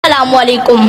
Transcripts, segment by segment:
السلام علیکم۔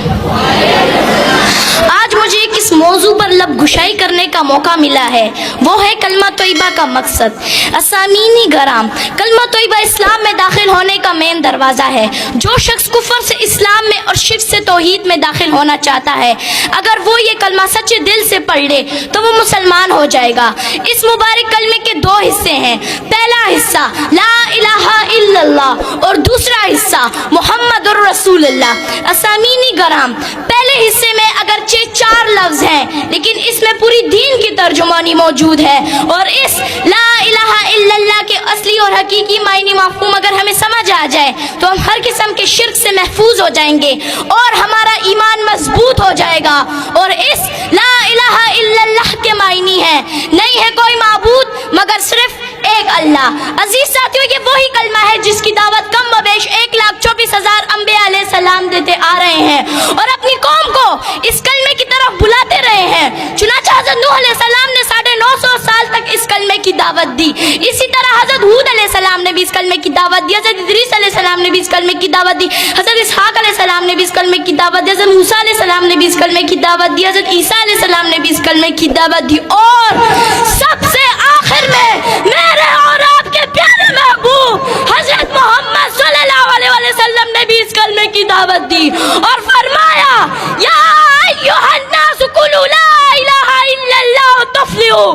آج مجھے کس موضوع پر لب گشائی کرنے کا موقع ملا ہے وہ ہے کلمہ طیبہ کا مقصد۔ اسامین گرام، کلمہ طیبہ اسلام میں داخل ہونے کا مین دروازہ ہے۔ جو شخص کفر سے اسلام میں اور شرک سے توحید میں داخل ہونا چاہتا ہے، اگر وہ یہ کلمہ سچے دل سے پڑھ لے تو وہ مسلمان ہو جائے گا۔ اس مبارک کلمے کے دو حصے ہیں۔ پہلا حصہ لا الہ الا اللہ اور دوسرا حصہ محمد الرسول اللہ۔ اسامین گرام، پہلے حصے میں اگرچہ 4 لفظ ہیں لیکن اس میں پوری دین کی ترجمانی موجود ہے، اور اس لا الہ الا اللہ کے اصلی اور حقیقی معنی مفہوم اگر ہمیں سمجھ آ جائے تو ہم ہر قسم کے شرک سے محفوظ ہو جائیں گے اور ہمارا ایمان مضبوط ہو جائے گا۔ اور اس لا الہ الا اللہ کے معنی ہے نہیں ہے کوئی معبود مگر صرف ایک اللہ۔ عزیز ساتھیو، یہ وہی کلمہ ہے جس کی دعوت کم و بیش 1,24,000 انبیاء علیہ السلام دیتے آ رہے ہیں اور اپنی قوم کو اس کلمے کی طرف بلاتے رہے ہیں۔ چنانچہ حضرت نوح علیہ السلام نے 950 سال تک اس کلمے کی دعوت دی۔ اسی طرح حضرت ہود علیہ السلام نے بھی اس کلمے کی دعوت دی، حضرت ادریس علیہ السلام نے بھی اس کلمے کی دعوت دی، حضرت اسحاق علیہ السلام نے بھی اس کلمے کی دعوت دی، حضرت موسیٰ علیہ السلام نے بھی اس کلمے کی دعوت دی، حضرت عیسیٰ علیہ السلام نے بھی اس کلمے کی دعوت دی، اور سب سے آخر میں میرے اور آپ کے پیارے محبوب حضرت محمد صلی اللہ علیہ وسلم نے بھی اس کلمے کی دعوت دی اور فرمایا یا ایھا الناس قولوا لا الہ الا اللہ تفلحوا،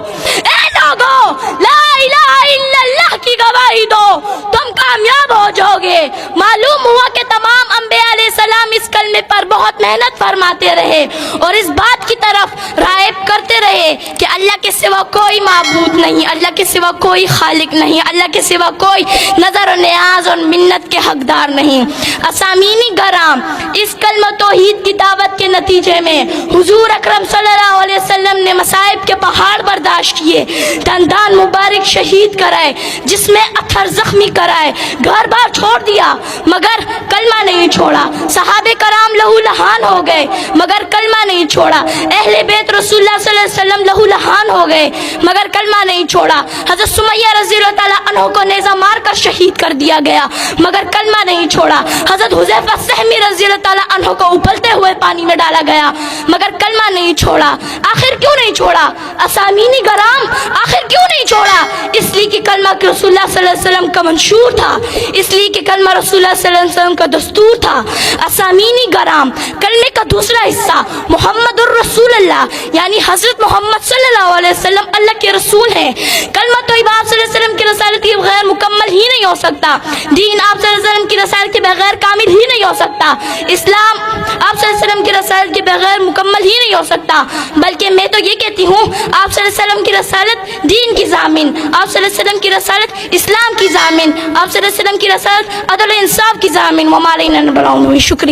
اے لوگو لا الہ الا اللہ کی گواہی دو تم کامیاب ہو جاؤ گے۔ معلوم ہوا کہ تمام انبیاء علیہ السلام اس کلمے پر بہت محنت فرماتے رہے اور اس بات کی طرف راغب کرتے رہے کہ اللہ کے سوا کوئی معبود نہیں، اللہ کے سوا کوئی خالق نہیں، اللہ کے سوا کوئی نظر و نیاز اور منت کے حقدار نہیں۔ اسامین گرام، اس کلمہ توحید کی دعوت کے نتیجے میں حضور اکرم صلی اللہ علیہ وسلم نے مصائب کے پہاڑ برداشت کیے، دندان مبارک شہید کرائے، جسم اطہر زخمی کرائے، گھر بار چھوڑ دیا مگر کلمہ نہیں چھوڑا، صحابہ کرام لہو لہان ہو گئے مگر کلمہ نہیں چھوڑا، اہل بیت رسول اللہ صلی اللہ علیہ وسلم لہو لہان ہو گئے مگر کلمہ نہیں چھوڑا، حضرت سمیہ رضی اللہ تعالیٰ عنہ کو نیزہ مار کر شہید کر دیا گیا مگر کلمہ نہیں چھوڑا، حضرت حذیفہ سہمی رضی اللہ تعالیٰ عنہ کو ابلتے ہوئے پانی میں ڈالا گیا مگر کلمہ نہیں چھوڑا۔ آخر کیوں نہیں چھوڑا؟ اسامین گرام، آخر کیوں نہیں چھوڑا؟ اس لیے کہ کلمہ رسول اللہ صلی اللہ علیہ وسلم کا منشور تھا، اس لیے کہ کلمہ رسول اللہ صلی اللہ علیہ وسلم کا دستور تھا۔ اسامین گرام، کلمے کا دوسرا حصہ محمد الرسول اللہ یعنی حضرت محمد صلی اللہ علیہ وسلم اللہ کے رسول ہیں۔ کلمہ طیبہ آپ صلی اللہ علیہ وسلم کی رسالت کے بغیر مکمل ہی نہیں ہو سکتا، دین آپ صلی اللہ علیہ وسلم کی رسالت کے بغیر کامل ہی نہیں ہو سکتا، اسلام آپ صلی اللہ علیہ وسلم کی رسالت کے بغیر مکمل ہی نہیں ہو سکتا، بلکہ میں تو یہ کہتی ہوں آپ صلی اللہ علیہ وسلم کی رسالت دین کی ضامن، آپ صلی اللہ علیہ وسلم کی رسالت اسلام کی ضامن، آپ صلی اللہ علیہ وسلم کی رسالت عدل و انصاف کی ضامن۔ وما علینا الا البلاغ۔ شکریہ۔